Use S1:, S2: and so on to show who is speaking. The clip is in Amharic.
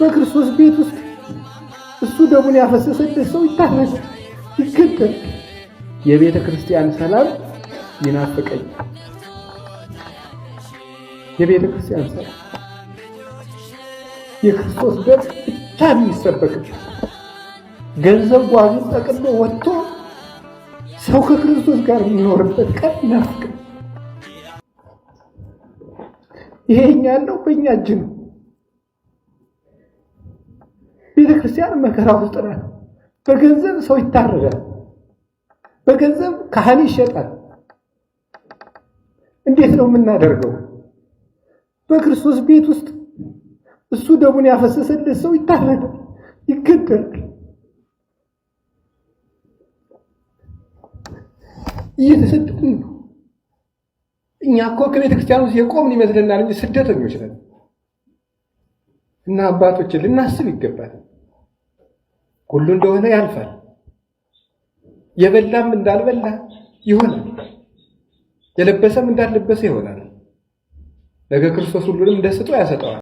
S1: በክርስቶስ ቤት ውስጥ እሱ ደሙን ያፈሰሰለት ሰው ይታረዳል፣ ይገደላል። የቤተ ክርስቲያን ሰላም ይናፍቀኛል። የቤተ ክርስቲያን ሰላም የክርስቶስ ደም ብቻ የሚሰበክበት ገንዘብ ጓዙን ጠቅሎ ወጥቶ ሰው ከክርስቶስ ጋር የሚኖርበት ቀን ይናፍቀኛል። ይሄ እኛ ያለው በእኛ እጅ ነው። ቤተ ክርስቲያን መከራ ውስጥ ናት። በገንዘብ ሰው ይታረዳል፣ በገንዘብ ካህን ይሸጣል። እንዴት ነው የምናደርገው? በክርስቶስ ቤት ውስጥ እሱ ደሙን ያፈሰሰለት ሰው ይታረዳል፣ ይገደላል። እየተሰደድን ነው። እኛ እኮ ከቤተ ክርስቲያን ውስጥ የቆምን ይመስለናል እንጂ ስደተኞች ነን። እና አባቶችን ልናስብ ይገባል። ሁሉ እንደሆነ ያልፋል። የበላም እንዳልበላ ይሆናል፣ የለበሰም እንዳልለበሰ ይሆናል። ነገ ክርስቶስ ሁሉንም እንደስጦ ያሰጠዋል።